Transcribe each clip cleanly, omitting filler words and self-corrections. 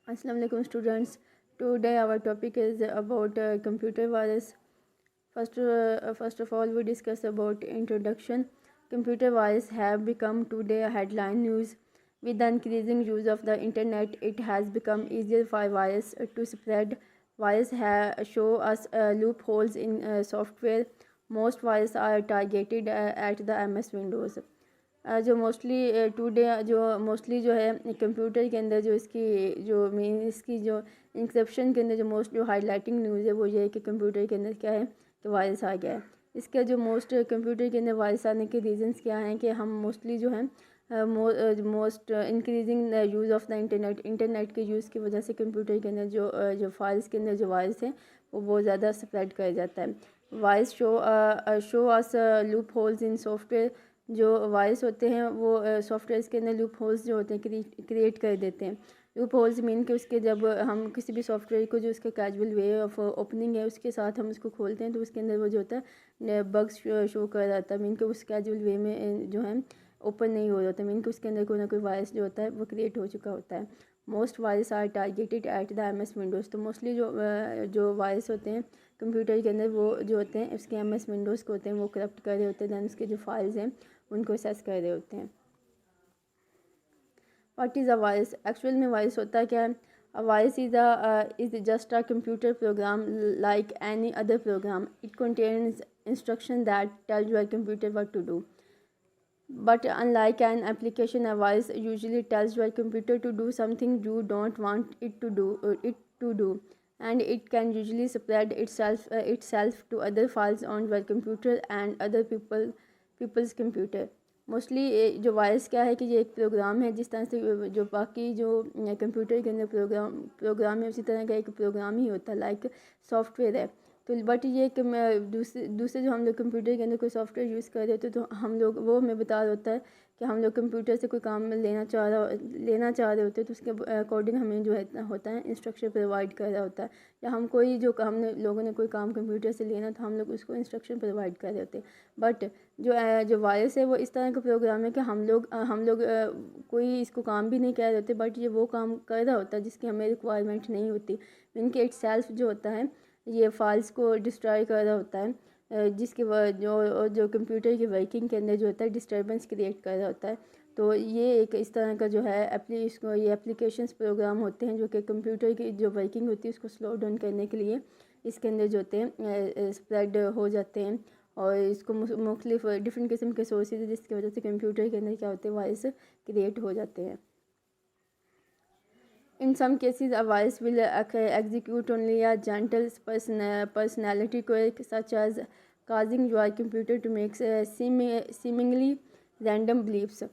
Assalamu alaikum students. Today our topic is about computer virus. First of all, we discuss about introduction. Computer virus have become today a headline news. With the increasing use of the internet, it has become easier for virus to spread. Virus show us loopholes in software. Most viruses are targeted at the MS Windows. जो mostly today जो mostly जो है computer के अंदर जो इसकी जो main इसकी जो इंक्रिप्शन के अंदर जो मोस्ट जो हाईलाइटिंग न्यूज़ है वो ये है कि कंप्यूटर के अंदर क्या है कि वायरस आ गया है। इसका जो मोस्ट कंप्यूटर के अंदर वायरस आने के रीजंस क्या हैं कि हम मोस्टली जो है most increasing use of the internet के यूज़ की वजह से कंप्यूटर के अंदर जो फाइल्स के अंदर जो वायरस हैं वो बहुत ज़्यादा स्प्रेड कर जाता है। Virus show us loop holes in software. जो वायरस होते हैं वो सॉफ्टवेयर के अंदर लूप होल्स जो होते हैं क्रिएट कर देते हैं। लूप होल्स मीन कि उसके जब हम किसी भी सॉफ्टवेयर को जो उसका कैजुअल वे ऑफ ओपनिंग है उसके साथ हम उसको खोलते हैं तो उसके अंदर वो जो होता है बग्स शो कर जाता है। मीन कि उस कैजुअल वे में जो है ओपन नहीं हो जाता। मीन कि उसके अंदर कोई ना कोई वायरस जो होता है वो क्रिएट हो चुका होता है। Most virus are targeted at the MS Windows. तो मोस्टली जो वायरस होते हैं कंप्यूटर के अंदर वो जो होते हैं उसके MS विंडोज़ को होते हैं वो करप्ट कर रहे होते हैं। दैन उसके जो फाइल्स हैं उनको एक्सेस कर रहे होते हैं। What is a virus? Actual में वायरस होता क्या है? A virus is just a computer program like any other program. It contains instruction that tell your computer what to do. But unlike an application, a voice usually tells your computer to do something you don't want it to do, and it can usually spread itself to other files on your computer and other people's computer. Mostly जो virus क्या है कि ये एक programme है, जिस तरह से जो बाकी जो कंप्यूटर के अंदर प्रोग्राम है उसी तरह का एक प्रोग्राम ही होता है, लाइक सॉफ्टवेयर है। तो बट ये कि मैं दूसरे जो हम लोग कंप्यूटर के अंदर कोई सॉफ्टवेयर यूज़ कर रहे होते तो हम लोग वो हमें बता रहा होता है कि हम लोग कंप्यूटर से कोई काम लेना चाह रहे होते तो उसके अकॉर्डिंग हमें जो है होता है इंस्ट्रक्शन प्रोवाइड कर रहा होता है। या हम कोई जो हम लोगों ने कोई काम कंप्यूटर से लेना तो हम लोग उसको इंस्ट्रक्शन प्रोवाइड कर रहे होते हैं। बट जो वायरस है वो इस तरह का प्रोग्राम है कि हम लोग कोई इसको काम भी नहीं कर रहे होते, बट ये वो काम कर रहा होता है जिसकी हमें रिक्वायरमेंट नहीं होती। इनके इट सेल्फ जो होता है ये फाइल्स को डिस्ट्रॉय कर रहा होता है, जिसके जो कंप्यूटर की वर्किंग के अंदर जो होता है डिस्टर्बेंस क्रिएट कर रहा होता है। तो ये एक इस तरह का जो है ये एप्लीकेशंस प्रोग्राम होते हैं जो कि कंप्यूटर की जो वर्किंग होती है उसको स्लो डाउन करने के लिए इसके अंदर जो होते हैं स्प्रेड हो जाते हैं। और इसको मुख्तलिफ डिफरेंट किस्म के सोर्सेज है जिसकी वजह से कंप्यूटर के अंदर क्या होते हैं वायरस क्रिएट हो जाते हैं। In some cases, a voice will execute only a gentle personality quirk, such as causing your computer to make seemingly random bleeps.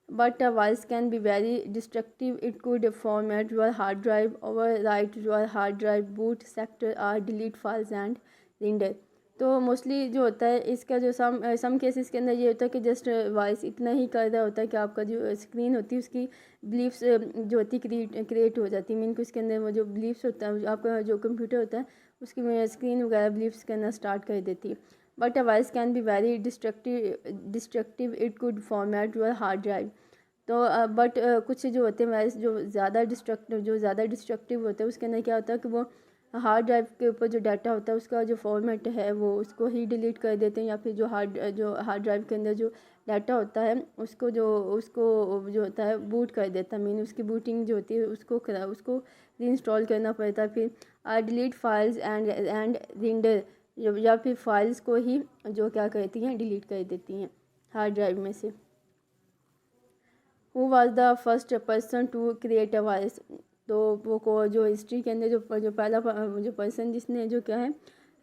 But a voice can be very destructive. It could format your hard drive, overwrite your hard drive boot sector, or delete files and render. तो mostly जो होता है इसका जो some cases के अंदर ये होता है कि जस्ट वॉइस इतना ही कर रहा होता है कि आपका जो स्क्रीन होती है उसकी ब्लीफ्स जो होती है क्रिएट हो जाती है। मीन कि उसके अंदर वो जो ब्लीफ्स होता है आपका जो कंप्यूटर होता है उसकी स्क्रीन वगैरह ब्लीफ्स करना स्टार्ट कर देती है। But a voice can be very destructive. It could format your hard drive. तो बट कुछ जो होते हैं वॉइस जो ज़्यादा डिस्ट्रक्टिव होते हैं उसके अंदर क्या होता है कि वो हार्ड ड्राइव के ऊपर जो डाटा होता है उसका जो फॉर्मेट है वो उसको ही डिलीट कर देते हैं, या फिर जो हार्ड ड्राइव के अंदर जो डाटा होता है उसको जो होता है बूट कर देता है। मीन उसकी बूटिंग जो होती है उसको रीइंस्टॉल करना पड़ता है। फिर डिलीट फाइल्स एंड रेंडर, या फिर फाइल्स को ही जो क्या करती हैं डिलीट कर देती हैं हार्ड ड्राइव में से। Who was the first person to create a virus? तो वो को जो हिस्ट्री के अंदर जो पहला जो पर्सन जिसने जो क्या है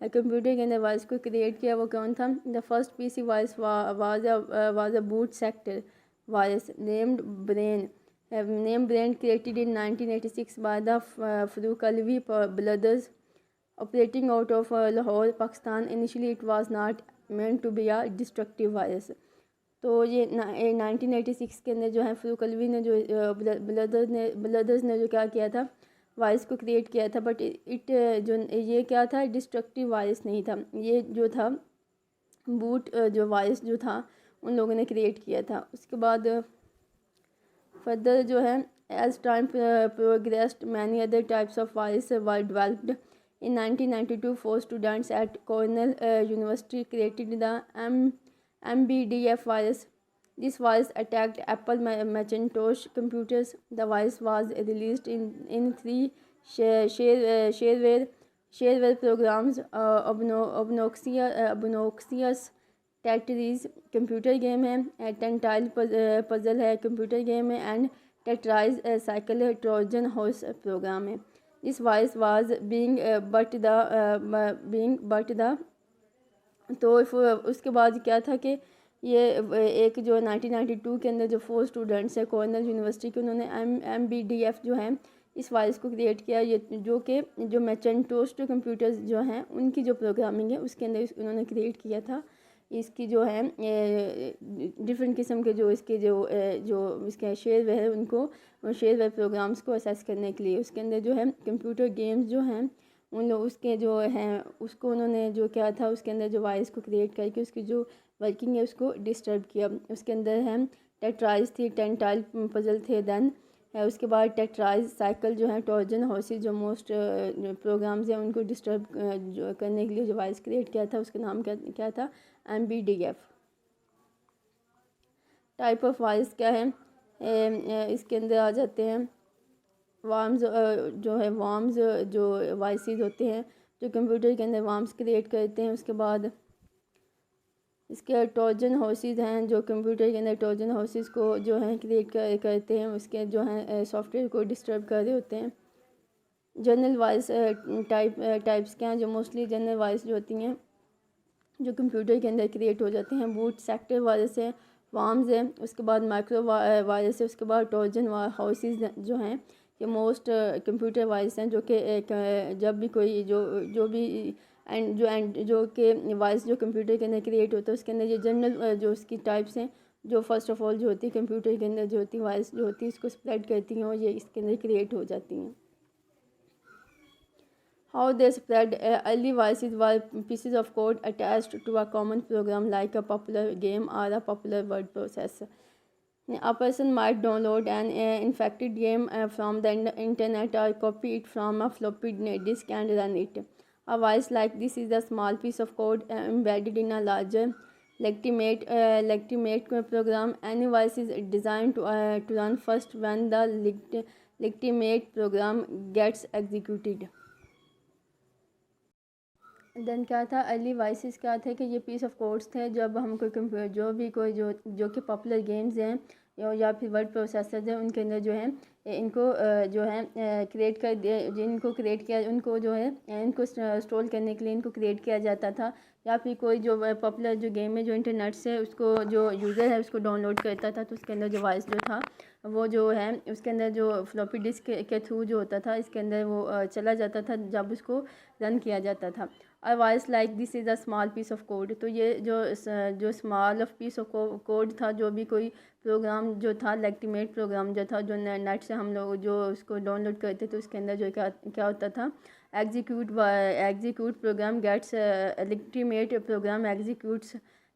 कंप्यूटर के अंदर वायरस को क्रिएट किया वो कौन था? The first PC virus was a boot sector virus named brain created in 1986 by the Farooq Alvi brothers operating out of Lahore Pakistan. Initially it was not meant to be a destructive virus. तो ये 1986 के अंदर जो है फरूक अलवी ने जो ब्रदर्स ने जो क्या किया था वायरस को क्रिएट किया था, बट जो ये क्या था डिस्ट्रक्टिव वायरस नहीं था। ये जो था बूट जो वायरस जो था उन लोगों ने क्रिएट किया था। उसके बाद फर्दर जो है As time progressed, many other types of virus were developed. In 1992, 4 students at Cornell University created the MBDF virus. This virus attacked Apple Macintosh computers. The virus was released in 3 shareware programs: Obnoxious Tetris computer game है, टेंटाइल puzzle है computer game है, and टेट्राइज cycle Trojan horse program है. This virus was being but the तो उसके बाद क्या था कि ये एक जो 1992 के अंदर जो 4 स्टूडेंट्स है कॉर्नेल यूनिवर्सिटी के, उन्होंने MBDF जो है इस वाइस को क्रिएट किया. ये जो मैकिन्टोश कंप्यूटर्स जो हैं उनकी जो प्रोग्रामिंग है उसके अंदर उन्होंने क्रिएट किया था. इसकी जो है डिफरेंट किस्म के जो इसके जो इसके शेयरवेयर है उनको शेयरवेयर प्रोग्राम्स को असेस करने के लिए उसके अंदर जो है कंप्यूटर गेम्स जो हैं उन लोग उसके जो हैं उसको उन्होंने जो क्या था उसके अंदर जो वाइस को क्रिएट करके उसकी जो वर्किंग है उसको डिस्टर्ब किया. उसके अंदर है टेट्राइज थी, टेंटाइल पजल थे, देन उसके बाद टेट्राइज साइकिल जो है, ट्रोजन हॉर्सेस जो मोस्ट प्रोग्राम्स हैं उनको डिस्टर्ब करने के लिए जो वाइस क्रिएट किया था उसका नाम क्या था MBDF. टाइप ऑफ वाइस क्या है, इसके अंदर आ जाते हैं वार्म्स जो है वार्म्स जो वाइसेस होते हैं जो कंप्यूटर के अंदर वार्म्स क्रिएट करते हैं. उसके बाद इसके ट्रोजन हॉर्सेस हैं जो कंप्यूटर के अंदर ट्रोजन हॉर्सेस को जो है क्रिएट करते हैं, उसके जो हैं सॉफ्टवेयर को डिस्टर्ब कर रहे होते हैं. जनरल वाइस टाइप्स क्या हैं, जो मोस्टली जनरल वाइस जो होती हैं जो कंप्यूटर के अंदर क्रिएट हो जाते हैं. बूट सेक्टर वायरस है, वार्म्स है, उसके बाद माइक्रो वायरस है, उसके बाद ट्रोजन हाउसेस जो हैं ये मोस्ट कंप्यूटर वायरस हैं जो कि जब भी कोई जो भी जो कि वाइस जो कंप्यूटर के अंदर क्रिएट होता है उसके अंदर ये जनरल जो उसकी टाइप्स हैं जो फर्स्ट ऑफ ऑल जो होती है कंप्यूटर के अंदर जो होती है वाइस जो होती है इसको स्प्रेड करती हैं और ये इसके अंदर क्रिएट हो जाती हैं. How they spread early viruses were pieces of code attached to a common program like a popular game or a popular word processor. A person might download an infected game from the internet or copy it from a floppy disk and run it. A virus like this is a small piece of code embedded in a larger legitimate program. Any virus is designed to run first when the legitimate program gets executed. Then क्या था early vices क्या थे कि ये piece of codes थे जब हम कोई जो भी कोई जो कि पॉपुलर गेम्स हैं या फिर वर्ड प्रोसेसर्स हैं उनके अंदर जो है इनको जो है क्रिएट कर जिनको क्रिएट किया उनको जो है इनको स्टोर करने के लिए इनको क्रिएट किया जाता था. या फिर कोई जो पॉपुलर जो गेम है जो इंटरनेट से उसको जो यूज़र है उसको डाउनलोड करता था तो उसके अंदर जो वाइस जो था वो जो है उसके अंदर जो फ्लॉपी डिस्क के थ्रू जो होता था इसके अंदर वो चला जाता था जब उसको रन किया जाता था. A voice like this is a small piece of code. तो ये जो small of peace of code था जो भी कोई प्रोग्राम जो था लेजिटिमेट प्रोग्राम जो था जो नेट से हम लोग जो उसको डाउनलोड करते थे उसके अंदर जो क्या होता था execute program gets legitimate program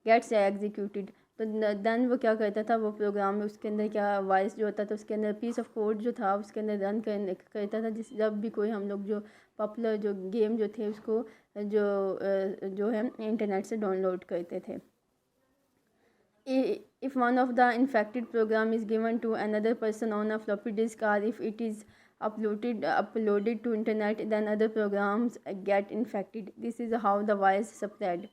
gets executed. तो देन वो क्या करता था वो प्रोग्राम उसके अंदर क्या वॉइस जो होता था उसके अंदर पीस ऑफ कोड जो था उसके अंदर रन करता था जिस जब भी कोई हम लोग जो पॉपुलर जो गेम जो थे उसको जो है इंटरनेट से डाउनलोड करते थे. If one of the infected program is given to another person on a floppy disk or if it is uploaded to internet then other programs get infected. This is how the virus spread.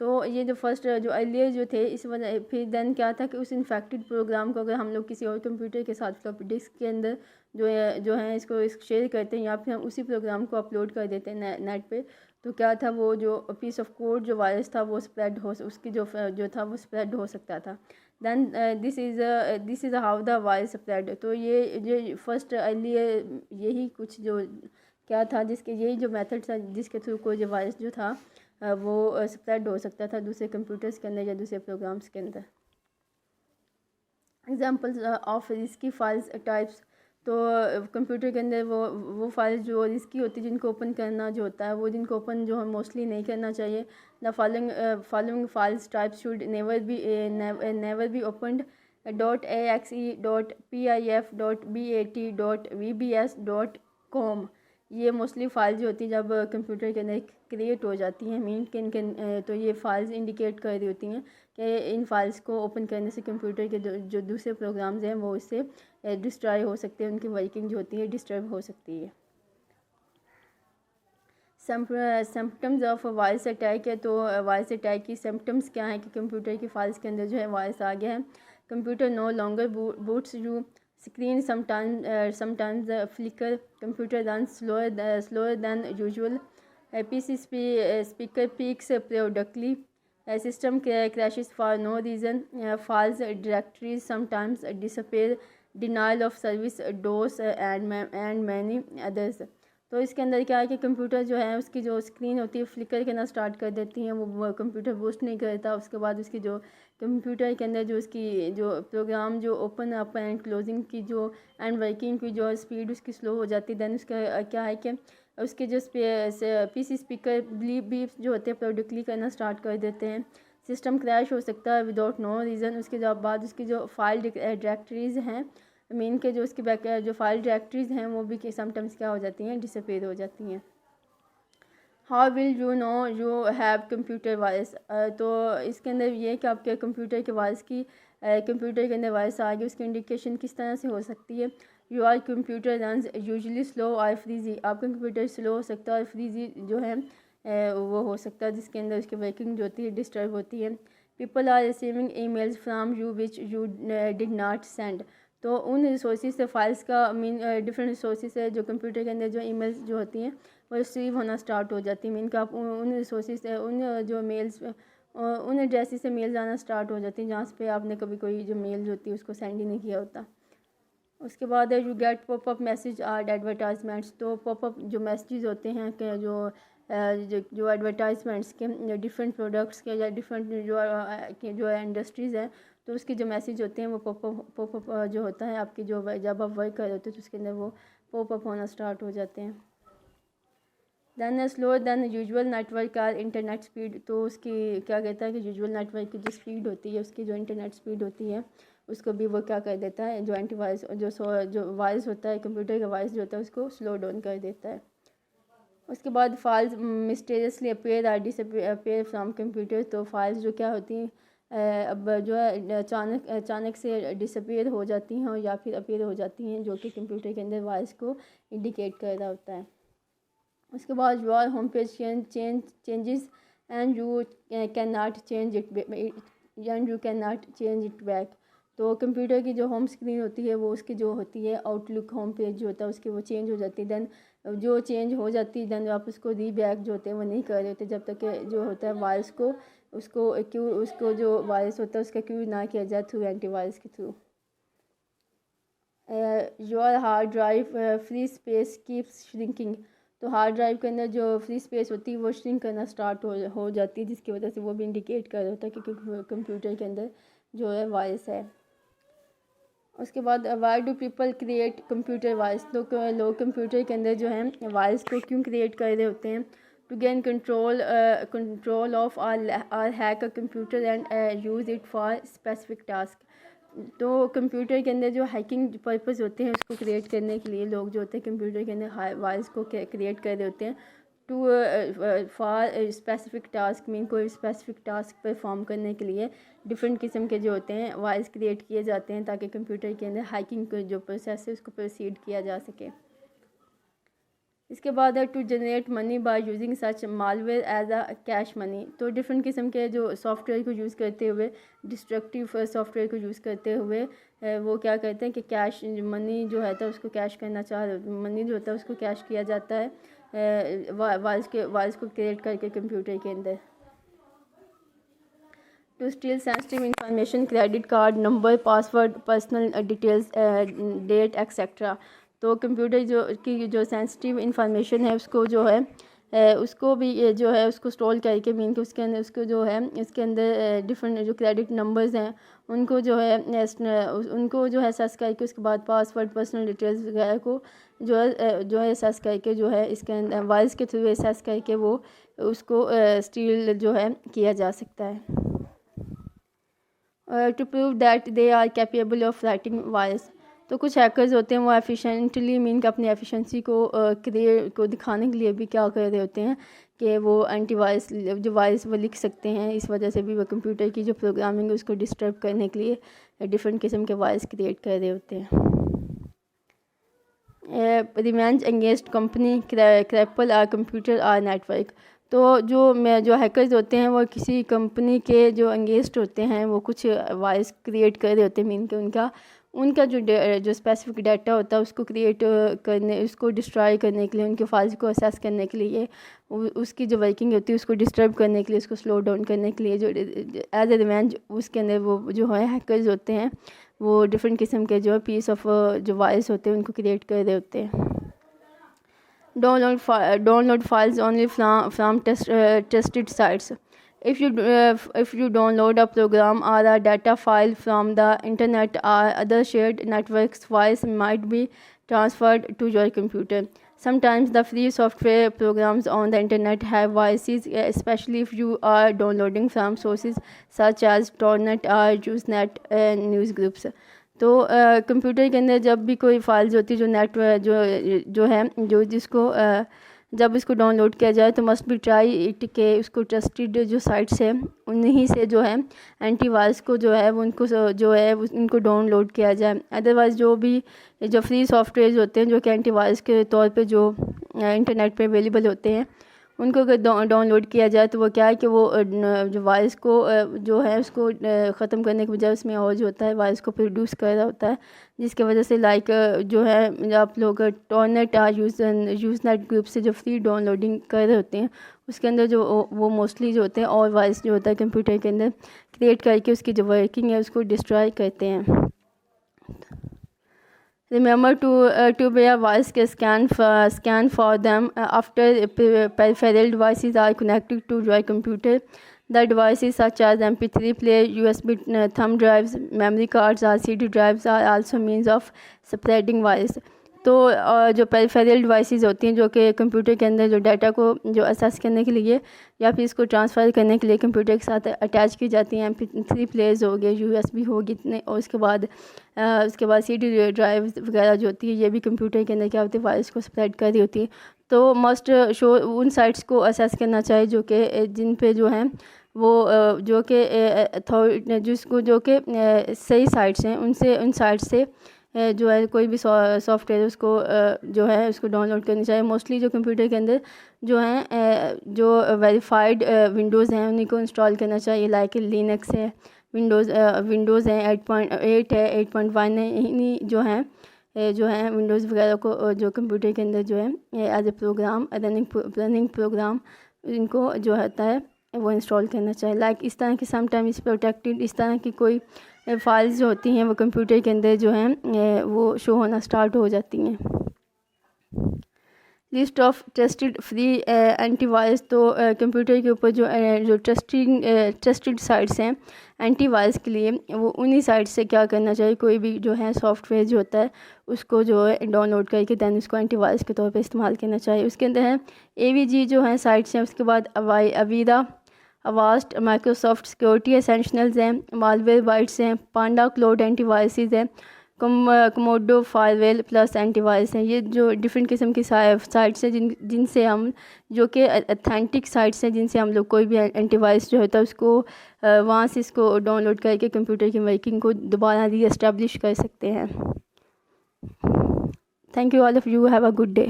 तो ये जो first जो earlier जो थे इस वजह फिर then क्या था कि उस इन्फेक्टेड प्रोग्राम को अगर हम लोग किसी और कंप्यूटर के साथ फ्लॉपी डिस्क के अंदर जो है इसको शेयर करते हैं या फिर हम उसी प्रोग्राम को अपलोड कर देते हैं नेट पे तो क्या था वो जो पीस ऑफ कोड जो वायरस था वो स्प्रेड हो उसकी जो था वो स्प्रेड हो सकता था. Then this is how the virus spread. तो ये फर्स्ट अर्लियर यही कुछ जो क्या था जिसके यही जो मेथड था जिसके थ्रू कोई जो वायरस जो था वो स्प्रेड हो सकता था दूसरे कंप्यूटर्स के अंदर या दूसरे प्रोग्राम्स के अंदर. Examples of risky files types. तो कंप्यूटर के अंदर वो फाइल्स जो रिस्की होती है जिनको ओपन करना जो होता है वो जिनको ओपन जो है मोस्टली नहीं करना चाहिए. The following files types should never be opened .axe.pif.bat.vbs.com। ये मोस्टली फाइल्स जो होती हैं जब कंप्यूटर के अंदर क्रिएट हो जाती हैं, मीन तो ये फाइल्स इंडिकेट कर रही होती हैं कि इन फाइल्स को ओपन करने से कंप्यूटर के जो दूसरे प्रोग्राम्स हैं वो इससे डिस्ट्रॉय हो सकते हैं, उनकी वर्किंग जो होती है डिस्टर्ब हो सकती है। सिम्टम्स ऑफ वायरस अटैक है, तो वायरस अटैक की सिम्टम्स क्या हैं कि कंप्यूटर की फाइल्स के अंदर जो है वायरस आ गया है, computer no longer boots you, screen sometimes flicker, computer run slower than usual, PC speaker peaks periodically, system crashes for no reason, false directories sometimes disappear, denial of service, DOS and many others। तो इसके अंदर क्या है कि computer जो है उसकी जो स्क्रीन होती है फ्लिकर करना स्टार्ट कर देती हैं, वो कंप्यूटर बूस्ट नहीं करता। उसके बाद उसकी जो कंप्यूटर के अंदर जो उसकी जो प्रोग्राम जो ओपन अप एंड क्लोजिंग की जो एंड वर्किंग की जो स्पीड उसकी स्लो हो जाती है। दैन उसका क्या है कि उसके जो PC स्पीकर बीप्स जो होते हैं प्रोडक्टली करना स्टार्ट कर देते हैं। सिस्टम क्रैश हो सकता है विदाउट नो रीज़न। उसके बाद उसकी जो फाइल डायरेक्टरीज़ हैं, मीन के जो उसकी बैक जो फाइल डायरेक्टरीज़ हैं वो भी समटाइम्स क्या हो जाती हैं, डिसअपीयर हो जाती हैं। How will you know you have computer virus, तो इसके अंदर ये कि आपके कंप्यूटर के वायरस की कंप्यूटर के अंदर वायरस आ गई, उसकी इंडिकेशन किस तरह से हो सकती है। You are computer runs usually slow और फ्रीजी, आपका कंप्यूटर स्लो हो सकता है और फ्रीजी जो है वो हो सकता है, जिसके अंदर उसकी वर्किंग जो होती है डिस्टर्ब होती है। People are receiving emails from you which you did not send, तो उन रिसोर्सेज से फाइल्स का मीन डिफरेंट रिसोर्सेज है जो कंप्यूटर के अंदर जो ईमेल्स जो होती हैं वो रिसीव होना स्टार्ट हो जाती है। मीन का आप उन रिसोर्सेज से उन जो मेल्स उन एड्रेसेस से मेल्स आना स्टार्ट हो जाती हैं जहाँ पे आपने कभी कोई जो मेल होती है उसको सेंड ही नहीं किया होता। उसके बाद है you get popup message or advertisements, तो पॉपअप जो मैसेजेस होते हैं कि जो एडवर्टाइजमेंट्स के डिफरेंट प्रोडक्ट्स के या डिफरेंट जो इंडस्ट्रीज़ हैं, तो उसके जो मैसेज होते हैं वो पॉपअप जो होता है आपकी जो जब आप वर्क कर रहे होते हैं तो उसके अंदर वो पॉपअप होना स्टार्ट हो जाते हैं। Than slower than usual network or internet speed, तो उसकी क्या कहता है कि यूजुअल नेटवर्क की जो स्पीड होती है उसकी जो इंटरनेट स्पीड होती है उसको भी वो क्या कर देता है, जो एंटीवायरस जो वायरस होता है कंप्यूटर का वायरस जो होता है उसको स्लो डाउन कर देता है। उसके बाद files mysteriously appear or disappear from computer, तो फाइल्स जो क्या होती हैं अब जो है अचानक से डिसअपीयर हो जाती हैं या फिर अपीयर हो जाती हैं, जो कि कंप्यूटर के अंदर वायरस को इंडिकेट कर रहा होता है। उसके बाद your home page changes and you can not change it back, तो कंप्यूटर की जो होम स्क्रीन होती है वो उसकी जो होती है आउटलुक होम पेज जो होता है उसकी वो चेंज हो जाती है। दैन जो चेंज हो जाती है दैन आप उसको रीबैक जो होते हैं वो नहीं कर रहे होते जब तक कि जो होता है वायरस को उसको जो वायरस होता है उसका क्यों ना किया जाए थ्रू एंटीवायरस के through. Your hard drive free space keeps shrinking, तो हार्ड ड्राइव के अंदर जो फ्री स्पेस होती है वो श्रिंक करना स्टार्ट हो जाती है, जिसकी वजह से वो भी इंडिकेट कर रहा होता है कि कंप्यूटर के अंदर जो है वायरस है। उसके बाद why do people create computer virus, तो लोग कंप्यूटर के अंदर जो है वायरस को क्यों क्रिएट कर रहे होते हैं। To gain control of or hack a computer and use it for specific task, तो कंप्यूटर के अंदर जो हैकिंग पर्पस होते हैं उसको क्रिएट करने के लिए लोग जो होते हैं कंप्यूटर के अंदर वायरस को क्रिएट कर रहे होते हैं to for specific task, mean कोई स्पेसिफिक टास्क परफॉर्म करने के लिए डिफरेंट किस्म के जो होते हैं वायरस क्रिएट किए जाते हैं ताकि कंप्यूटर के अंदर हैकिंग का जो प्रोसेस है उसको प्रोसीड किया जा सके। इसके बाद है to generate money by using such malware as a cash money, तो डिफरेंट किस्म के जो सॉफ्टवेयर को यूज़ करते हुए डिस्ट्रक्टिव सॉफ्टवेयर को यूज़ करते हुए वो क्या करते हैं कि कैश मनी जो है तो उसको कैश करना मनी जो होता है उसको कैश किया जाता है वायरस को क्रिएट करके कंप्यूटर के अंदर। To steal sensitive information credit card number password personal details date etcetera, तो कंप्यूटर की जो सेंसिटिव इंफॉर्मेशन है उसको जो है उसको भी जो है उसको स्टोर करके मीन के उसके अंदर उसको जो है इसके अंदर डिफरेंट जो क्रेडिट नंबर्स हैं उनको जो है सर्च करके उसके बाद पासवर्ड पर्सनल डिटेल्स वगैरह को जो है सर्च करके जो है इसके अंदर वायरस के थ्रू सर्च करके वो उसको स्टील जो है किया जा सकता है। To prove that they are capable of writing virus. तो कुछ हैकर्स होते हैं वो एफिशिएंटली मीन कि अपनी एफिशिएंसी को दिखाने के लिए भी क्या कर रहे होते हैं कि वो एंटीवायरस जो वायरस वो लिख सकते हैं। इस वजह से भी वो कंप्यूटर की जो प्रोग्रामिंग है उसको डिस्टर्ब करने के लिए डिफरेंट किस्म के वायरस क्रिएट कर रहे होते हैं। रिवेंज अगेंस्ट कंपनी क्रैपल आर कंप्यूटर आर नेटवर्क। तो जो हैकर्स होते हैं वो किसी कंपनी के जो अगेंस्ट होते हैं वो कुछ वायरस क्रिएट कर रहे होते हैं मीन कि उनका जो स्पेसिफिक डाटा होता है उसको उसको डिस्ट्रॉय करने के लिए, उनके फाइल्स को असेस करने के लिए, उसकी जो वर्किंग होती है उसको डिस्टर्ब करने के लिए, उसको स्लो डाउन करने के लिए जो एज ए रिवेंज उसके अंदर वो जो है हैकर्स होते हैं वो डिफरेंट किस्म के जो पीस ऑफ जो वायरस होते हैं उनको क्रिएट कर रहे होते हैं। Download files only from trusted sites. If you download a program or a data file from the internet or other shared networks, files might be transferred to your computer. Sometimes the free software programs on the internet have viruses, especially if you are downloading from sources such as Torrent or Usenet news groups. तो computer के अंदर जब भी कोई files होती है जो net जो है जो जिसको जब इसको डाउनलोड किया जाए तो मस्ट बी ट्राई इट के उसको ट्रस्टेड जो साइट्स है उन्हीं से जो है एंटीवायरस को जो है वो उनको डाउनलोड किया जाए। अदरवाइज़ जो भी जो फ्री सॉफ्टवेयर होते हैं जो कि एंटीवायरस के तौर पे जो इंटरनेट पे अवेलेबल होते हैं उनको अगर डाउनलोड किया जाए तो वो क्या है कि वो जो वायरस को जो है उसको ख़त्म करने के बजाय उसमें और जो होता है वायरस को प्रोड्यूस कर रहा होता है, जिसकी वजह से लाइक जो है आप लोग टॉर्नेट या यूज़नेट ग्रुप से जो फ्री डाउनलोडिंग कर रहे होते हैं उसके अंदर जो वो मोस्टली जो होते हैं और वायरस जो होता है कंप्यूटर के अंदर क्रिएट करके उसकी जो वर्किंग है उसको डिस्ट्रॉय करते हैं। Remember to wear voice scan for them after peripheral devices are connected to your computer. The devices such as MP3 player, USB thumb drives, memory cards or CD drives are also means of spreading virus. तो जो peripheral devices होती हैं जो कि computer के अंदर जो data को जो असेस करने के लिए या फिर इसको ट्रांसफ़र करने के लिए कंप्यूटर के साथ अटैच की जाती हैं, MP3 प्लेयर्स हो गए, USB होगी इतने, और उसके बाद CD ड्राइव वगैरह जो होती है ये भी कंप्यूटर के अंदर क्या होती है वायरस को स्प्रेड कर रही होती है। तो मस्ट शो उन साइट्स को असेस करना चाहिए जो कि जिन पे जो है वो जो कि जिसको जो कि सही साइट्स हैं उन साइट्स से जो है कोई भी सॉफ्टवेयर उसको जो है उसको डाउनलोड करनी चाहिए। मोस्टली जो कंप्यूटर के अंदर जो हैं जो वेरीफाइड विंडोज़ हैं उन्हीं को इंस्टॉल करना चाहिए, लाइक लिनक्स है, विंडोज़ हैं 8.8 है, 8.1 है, इन्हीं जो हैं विंडोज़ वगैरह को जो कंप्यूटर के अंदर जो है as a program running program इनको जो होता है वो इंस्टॉल करना चाहिए। लाइक इस तरह की समटाइम्स प्रोटेक्टेड इस तरह की कोई फाइल्स जो होती हैं वो कंप्यूटर के अंदर जो हैं वो शो होना स्टार्ट हो जाती हैं। List of trusted free antivirus. तो कंप्यूटर के ऊपर जो ट्रस्टेड साइट्स हैं एंटीवायरस के लिए वो उन्हीं साइट्स से क्या करना चाहिए, कोई भी जो है सॉफ्टवेयर जो होता है उसको जो है डाउनलोड करके दैन उसको एंटीवायरस के तौर पे इस्तेमाल करना चाहिए। उसके अंदर है AVG जो है साइट्स हैं, उसके बाद Avira, Avast, Microsoft security essentials हैं, मालवेयर बाइट्स हैं, पांडा क्लाउड एंटीवायरसेस हैं, कमोडो फायरवेल प्लस एंटीवायरस हैं। ये जो डिफरेंट किस्म की साइट्स हैं जिनसे हम जो कि अथेंटिक साइट्स हैं जिनसे हम लोग कोई भी एंटीवायरस जो होता है उसको वहाँ से इसको डाउनलोड करके कंप्यूटर की वर्किंग को दोबारा री एस्टेब्लिश कर सकते हैं। Thank you all of you, have a good day.